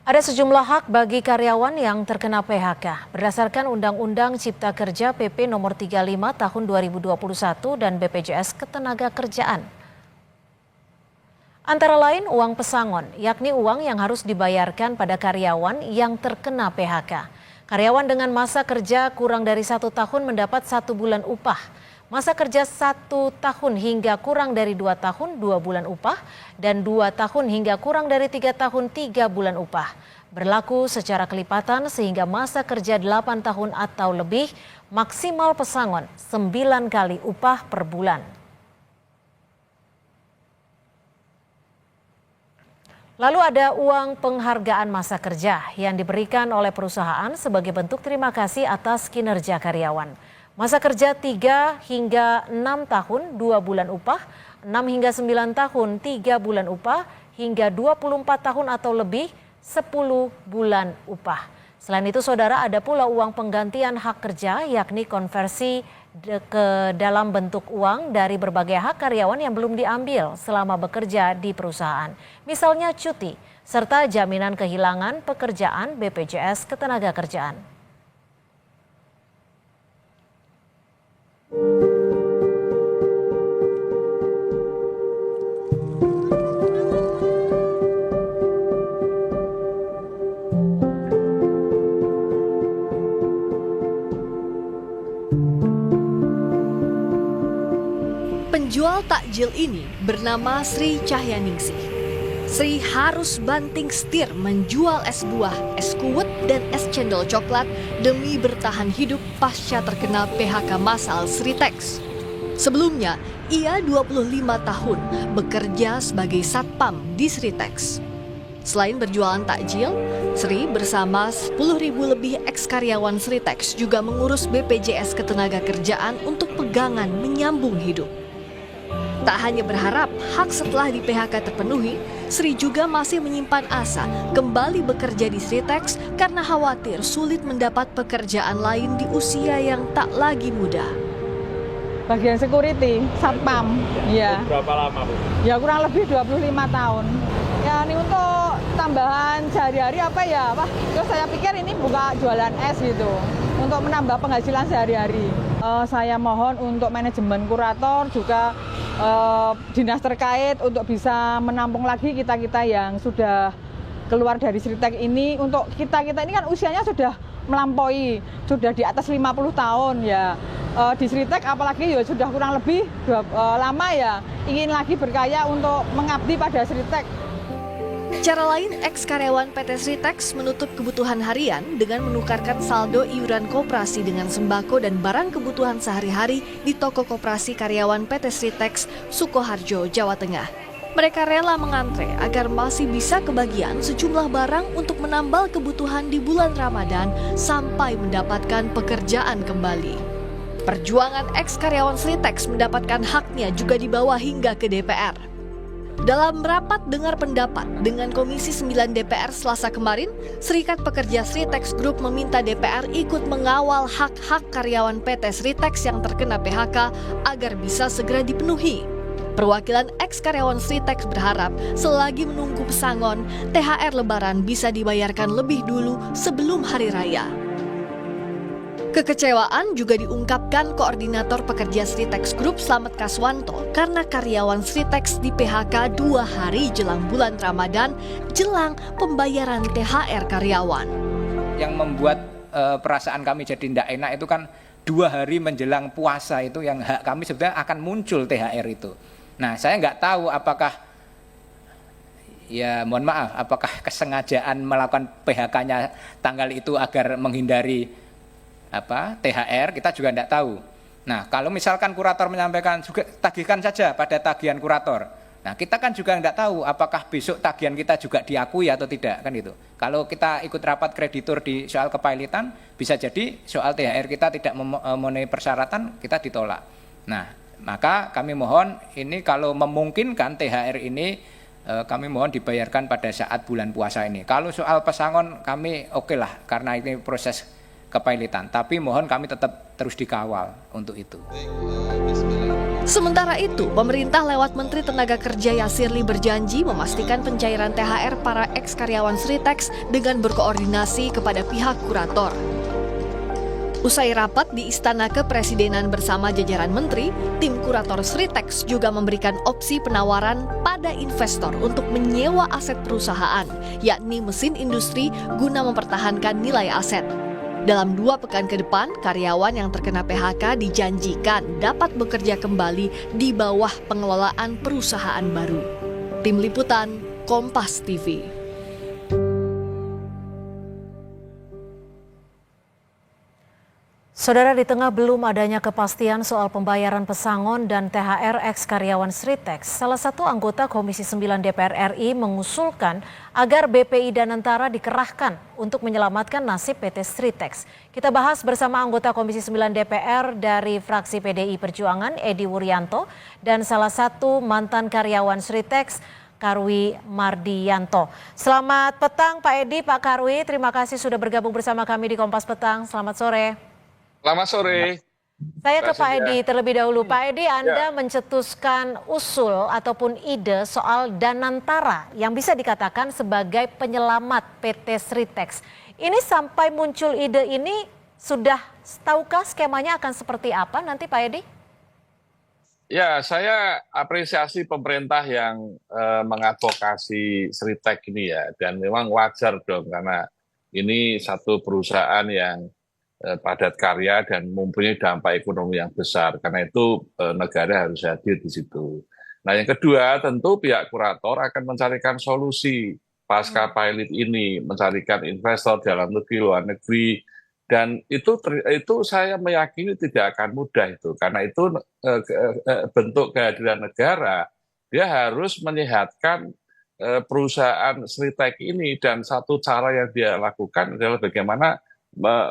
Ada sejumlah hak bagi karyawan yang terkena PHK berdasarkan Undang-Undang Cipta Kerja PP Nomor 35 Tahun 2021 dan BPJS Ketenagakerjaan. Antara lain uang pesangon, yakni uang yang harus dibayarkan pada karyawan yang terkena PHK. Karyawan dengan masa kerja kurang dari 1 tahun mendapat 1 bulan upah. Masa kerja 1 tahun hingga kurang dari 2 tahun 2 bulan upah dan 2 tahun hingga kurang dari 3 tahun 3 bulan upah. Berlaku secara kelipatan sehingga masa kerja 8 tahun atau lebih maksimal pesangon 9 kali upah per bulan. Lalu ada uang penghargaan masa kerja yang diberikan oleh perusahaan sebagai bentuk terima kasih atas kinerja karyawan. Masa kerja 3 hingga 6 tahun 2 bulan upah, 6 hingga 9 tahun 3 bulan upah, hingga 24 tahun atau lebih 10 bulan upah. Selain itu saudara, ada pula uang penggantian hak kerja yakni konversi ke dalam bentuk uang dari berbagai hak karyawan yang belum diambil selama bekerja di perusahaan. Misalnya cuti, serta jaminan kehilangan pekerjaan BPJS Ketenagakerjaan. Penjual takjil ini bernama Sri Cahyaningsih. Sri harus banting setir menjual es buah, es kuwet, dan es cendol coklat demi bertahan hidup pasca terkena PHK massal Sritex. Sebelumnya, ia 25 tahun bekerja sebagai satpam di Sritex. Selain berjualan takjil, Sri bersama 10.000 lebih eks-karyawan Sritex juga mengurus BPJS Ketenagakerjaan untuk pegangan menyambung hidup. Tak hanya berharap hak setelah di PHK terpenuhi, Sri juga masih menyimpan asa kembali bekerja di Sritex karena khawatir sulit mendapat pekerjaan lain di usia yang tak lagi muda. Bagian security, satpam, ya. Berapa lama, Bu? Ya kurang lebih 25 tahun. Ya ini untuk tambahan sehari-hari apa ya, Pak? Terus saya pikir ini buka jualan es gitu, untuk menambah penghasilan sehari-hari. Saya mohon untuk manajemen kurator juga dinas terkait untuk bisa menampung lagi kita-kita yang sudah keluar dari Sritex ini. Untuk kita-kita ini kan usianya sudah melampaui, sudah di atas 50 tahun ya. Di Sritex apalagi ya sudah kurang lebih lama ya, ingin lagi berkarya untuk mengabdi pada Sritex. Cara lain, eks-karyawan PT Sritex menutup kebutuhan harian dengan menukarkan saldo iuran koperasi dengan sembako dan barang kebutuhan sehari-hari di toko koperasi karyawan PT Sritex, Sukoharjo, Jawa Tengah. Mereka rela mengantre agar masih bisa kebagian sejumlah barang untuk menambal kebutuhan di bulan Ramadan sampai mendapatkan pekerjaan kembali. Perjuangan eks-karyawan Sritex mendapatkan haknya juga dibawa hingga ke DPR. Dalam rapat dengar pendapat dengan Komisi 9 DPR Selasa kemarin, Serikat Pekerja Sritex Group meminta DPR ikut mengawal hak-hak karyawan PT Sritex yang terkena PHK agar bisa segera dipenuhi. Perwakilan eks-karyawan Sritex berharap selagi menunggu pesangon, THR Lebaran bisa dibayarkan lebih dulu sebelum Hari Raya. Kekecewaan juga diungkapkan Koordinator Pekerja Sritex Group Slamet Kaswanto karena karyawan Sritex di PHK 2 hari jelang bulan Ramadan, jelang pembayaran THR karyawan. Yang membuat perasaan kami jadi tidak enak itu kan 2 hari menjelang puasa itu yang hak kami sebenarnya akan muncul THR itu. Nah, saya nggak tahu apakah, ya mohon maaf, apakah kesengajaan melakukan PHK-nya tanggal itu agar menghindari THR, kita juga tidak tahu. Nah, kalau misalkan kurator menyampaikan juga tagihkan saja pada tagihan kurator. Nah, kita kan juga tidak tahu apakah besok tagihan kita juga diakui atau tidak, kan itu. Kalau kita ikut rapat kreditur di soal kepailitan, bisa jadi soal THR kita tidak memenuhi persyaratan, kita ditolak. Nah, maka kami mohon ini kalau memungkinkan THR ini kami mohon dibayarkan pada saat bulan puasa ini. Kalau soal pesangon kami oke lah karena ini proses kepailitan, tapi mohon kami tetap terus dikawal untuk itu. Sementara itu, pemerintah lewat Menteri Tenaga Kerja Yasirli berjanji memastikan pencairan THR para ex-karyawan Sritex dengan berkoordinasi kepada pihak kurator. Usai rapat di Istana Kepresidenan bersama jajaran menteri, tim kurator Sritex juga memberikan opsi penawaran pada investor untuk menyewa aset perusahaan, yakni mesin industri guna mempertahankan nilai aset. Dalam 2 pekan ke depan, karyawan yang terkena PHK dijanjikan dapat bekerja kembali di bawah pengelolaan perusahaan baru. Tim Liputan, Kompas TV. Saudara, di tengah belum adanya kepastian soal pembayaran pesangon dan THR ex-karyawan Sritex, salah satu anggota Komisi 9 DPR RI mengusulkan agar BPI Danantara dikerahkan untuk menyelamatkan nasib PT Sritex. Kita bahas bersama anggota Komisi 9 DPR dari fraksi PDI Perjuangan, Edi Wuryanto, dan salah satu mantan karyawan Sritex, Karwi Mardianto. Selamat petang Pak Edi, Pak Karwi, terima kasih sudah bergabung bersama kami di Kompas Petang. Selamat sore. Selamat sore. Saya ke Pak Edi terlebih dahulu. Pak Edi, Anda mencetuskan usul ataupun ide soal Danantara yang bisa dikatakan sebagai penyelamat PT Sritex. Ini sampai muncul ide ini sudah tahukah skemanya akan seperti apa nanti Pak Edi? Ya, saya apresiasi pemerintah yang mengadvokasi Sritex ini ya. Dan memang wajar dong karena ini satu perusahaan yang padat karya dan mempunyai dampak ekonomi yang besar. Karena itu negara harus hadir di situ. Nah, yang kedua tentu pihak kurator akan mencarikan solusi pasca pilot ini, mencarikan investor dalam negeri, luar negeri, dan itu saya meyakini tidak akan mudah itu. Karena itu bentuk kehadiran negara, dia harus menyehatkan perusahaan Sritex ini, dan satu cara yang dia lakukan adalah bagaimana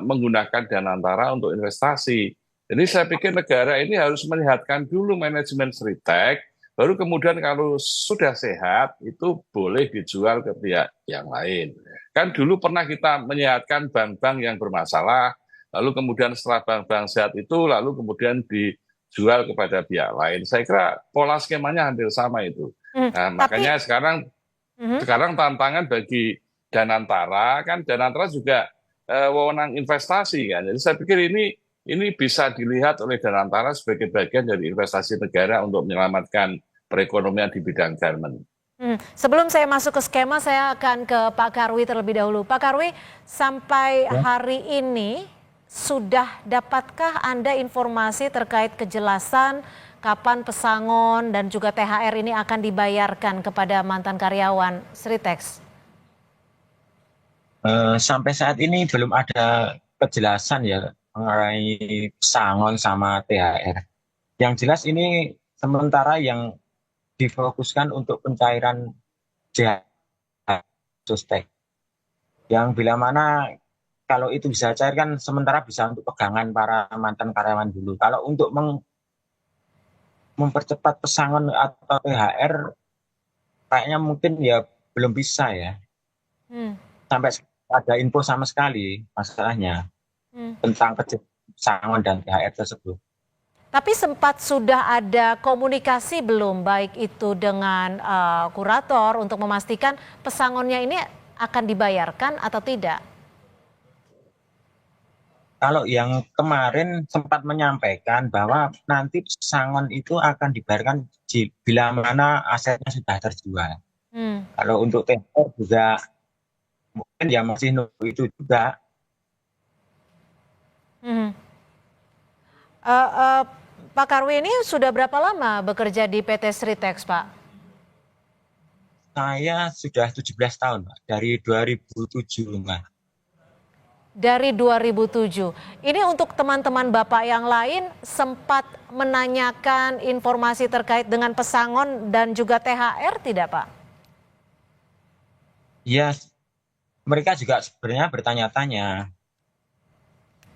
menggunakan Danantara untuk investasi. Jadi saya pikir negara ini harus menyehatkan dulu manajemen Sritex, baru kemudian kalau sudah sehat itu boleh dijual ke pihak yang lain. Kan dulu pernah kita menyehatkan bank-bank yang bermasalah, lalu kemudian setelah bank-bank sehat itu lalu kemudian dijual kepada pihak lain. Saya kira pola skemanya hampir sama itu. Nah, makanya sekarang tantangan bagi Danantara, kan Danantara juga wewenang investasi kan. Jadi saya pikir ini bisa dilihat oleh Danantara sebagai bagian dari investasi negara untuk menyelamatkan perekonomian di bidang garment. Sebelum saya masuk ke skema, saya akan ke Pak Karwi terlebih dahulu. Pak Karwi, sampai hari ini sudah dapatkah Anda informasi terkait kejelasan kapan pesangon dan juga THR ini akan dibayarkan kepada mantan karyawan Sritex? Sampai saat ini belum ada kejelasan ya mengenai pesangon sama THR. Yang jelas ini sementara yang difokuskan untuk pencairan Sritex. Yang bila mana kalau itu bisa cair kan sementara bisa untuk pegangan para mantan karyawan dulu. Kalau untuk mempercepat pesangon atau THR kayaknya mungkin ya belum bisa ya. Sampai ada info sama sekali masalahnya tentang pesangon dan THR tersebut. Tapi sempat sudah ada komunikasi belum, baik itu dengan kurator untuk memastikan pesangonnya ini akan dibayarkan atau tidak? Kalau yang kemarin sempat menyampaikan bahwa nanti pesangon itu akan dibayarkan bila mana asetnya sudah terjual. Kalau untuk THR juga mungkin ya masih nunggu itu juga. Pak Karwi ini sudah berapa lama bekerja di PT Sritex, Pak? Saya sudah 17 tahun, Pak. Dari 2007, Mbak. Dari 2007. Ini untuk teman-teman Bapak yang lain sempat menanyakan informasi terkait dengan pesangon dan juga THR tidak, Pak? Ya, mereka juga sebenarnya bertanya-tanya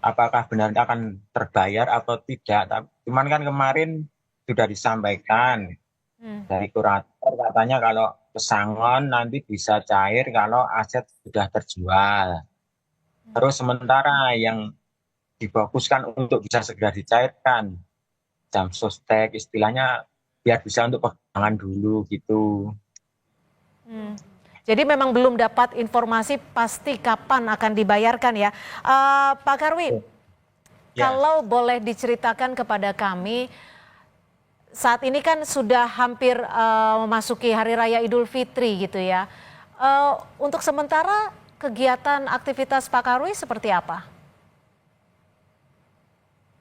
apakah benar akan terbayar atau tidak. Cuman kan kemarin sudah disampaikan dari kurator katanya kalau pesangon nanti bisa cair kalau aset sudah terjual. Terus sementara yang difokuskan untuk bisa segera dicairkan jam sostek istilahnya biar bisa untuk pegangan dulu gitu. Jadi memang belum dapat informasi pasti kapan akan dibayarkan ya. Pak Karwi, Ya. kalau boleh diceritakan kepada kami, saat ini kan sudah hampir memasuki Hari Raya Idul Fitri gitu ya. Untuk sementara kegiatan aktivitas Pak Karwi seperti apa?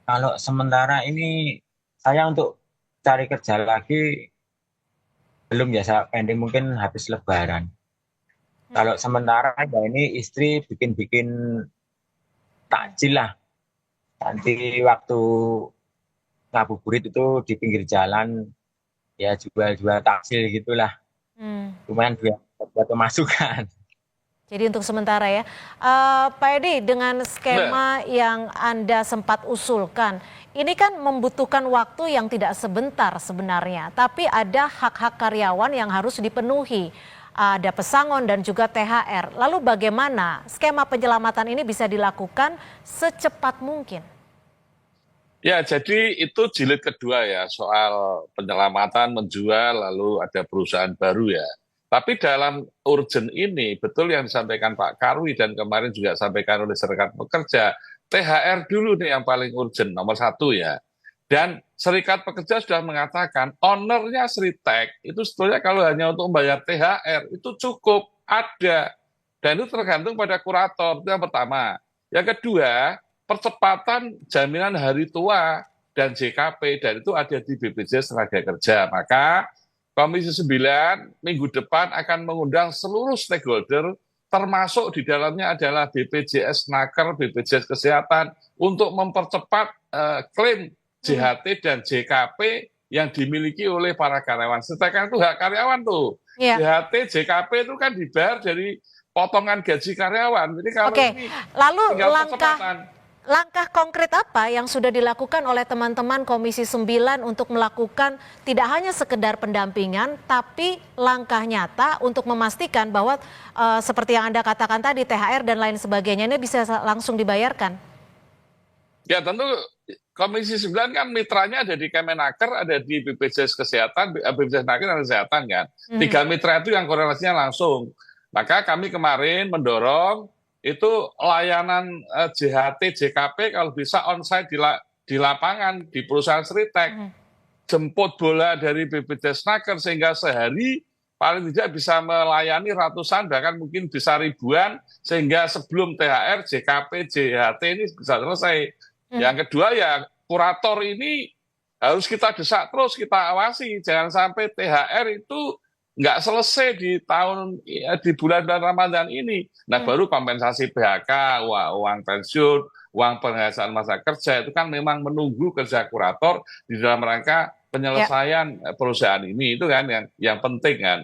Kalau sementara ini saya untuk cari kerja lagi belum ya, saya pending mungkin habis Lebaran. Kalau sementara ya ini istri bikin-bikin takjil lah. Nanti waktu ngabuburit itu di pinggir jalan ya jual-jual takjil gitulah. Lumayan buat pemasukan. Jadi untuk sementara ya, Pak Edi, dengan skema yang Anda sempat usulkan, ini kan membutuhkan waktu yang tidak sebentar sebenarnya, tapi ada hak-hak karyawan yang harus dipenuhi, ada pesangon dan juga THR. Lalu bagaimana skema penyelamatan ini bisa dilakukan secepat mungkin? Ya, jadi itu jilid kedua ya, soal penyelamatan, menjual, lalu ada perusahaan baru ya. Tapi dalam urgent ini, betul yang disampaikan Pak Karwi dan kemarin juga disampaikan oleh Serikat Pekerja, THR dulu nih yang paling urgent, nomor 1 ya. Dan Serikat Pekerja sudah mengatakan, ownernya Sritek itu sebetulnya kalau hanya untuk membayar THR, itu cukup, ada. Dan itu tergantung pada kurator, itu yang pertama. Yang kedua, percepatan jaminan hari tua dan JKP, dan itu ada di BPJS Tenagakerja. Maka Komisi 9 minggu depan akan mengundang seluruh stakeholder, termasuk di dalamnya adalah BPJS Naker, BPJS Kesehatan, untuk mempercepat klaim JHT dan JKP yang dimiliki oleh para karyawan. Sedangkan itu hak karyawan tuh. Iya. JHT, JKP itu kan dibayar dari potongan gaji karyawan. Jadi kalau ini Lalu tinggal percepatan. langkah konkret apa yang sudah dilakukan oleh teman-teman Komisi 9 untuk melakukan tidak hanya sekedar pendampingan, tapi langkah nyata untuk memastikan bahwa seperti yang Anda katakan tadi, THR dan lain sebagainya ini bisa langsung dibayarkan? Ya tentu Komisi 9 kan mitranya ada di Kemenaker, ada di BPJS Kesehatan, BPJS Naker dan Kesehatan kan. 3 mitra itu yang korelasinya langsung. Maka kami kemarin mendorong itu layanan JHT, JKP kalau bisa onsite di lapangan, di perusahaan Sritek. Jemput bola dari BPJS Naker sehingga sehari paling tidak bisa melayani ratusan, bahkan mungkin bisa ribuan, sehingga sebelum THR, JKP, JHT ini bisa selesai. Yang kedua ya kurator ini harus kita desak terus, kita awasi. Jangan sampai THR itu nggak selesai di bulan-bulan Ramadan ini. Nah baru kompensasi PHK, uang pensiun, uang penghasilan masa kerja itu kan memang menunggu kerja kurator di dalam rangka penyelesaian perusahaan ini, itu kan yang penting kan.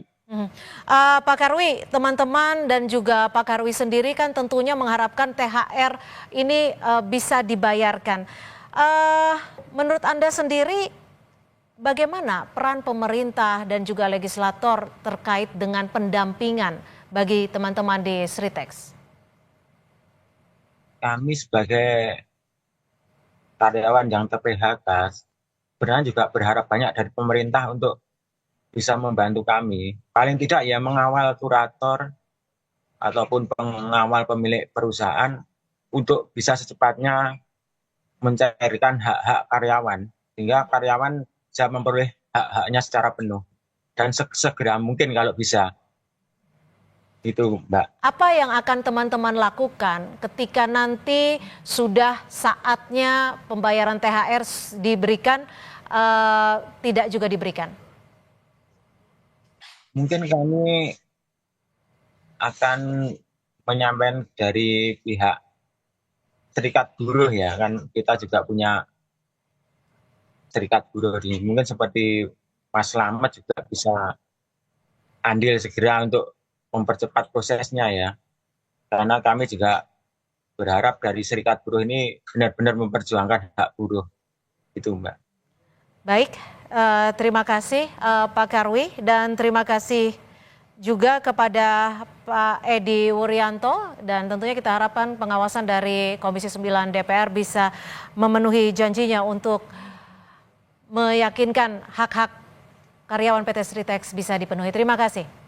Pak Karwi, teman-teman dan juga Pak Karwi sendiri kan tentunya mengharapkan THR ini bisa dibayarkan. Menurut Anda sendiri, bagaimana peran pemerintah dan juga legislator terkait dengan pendampingan bagi teman-teman di Sritex? Kami sebagai karyawan yang ter-PHK sebenarnya juga berharap banyak dari pemerintah untuk bisa membantu kami. Paling tidak ya mengawal kurator ataupun pengawal pemilik perusahaan untuk bisa secepatnya mencairkan hak-hak karyawan, sehingga karyawan bisa memperoleh hak-haknya secara penuh dan segera mungkin kalau bisa. Itu Mbak. Apa yang akan teman-teman lakukan ketika nanti sudah saatnya pembayaran THR diberikan, tidak juga diberikan? Mungkin kami akan menyampaikan dari pihak serikat buruh ya, kan kita juga punya serikat buruh ini. Mungkin seperti Mas Slamet juga bisa andil segera untuk mempercepat prosesnya ya. Karena kami juga berharap dari serikat buruh ini benar-benar memperjuangkan hak buruh. Itu Mbak. Baik, terima kasih Pak Karwi dan terima kasih juga kepada Pak Edi Wuryanto, dan tentunya kita harapkan pengawasan dari Komisi 9 DPR bisa memenuhi janjinya untuk meyakinkan hak-hak karyawan PT Sritex bisa dipenuhi. Terima kasih.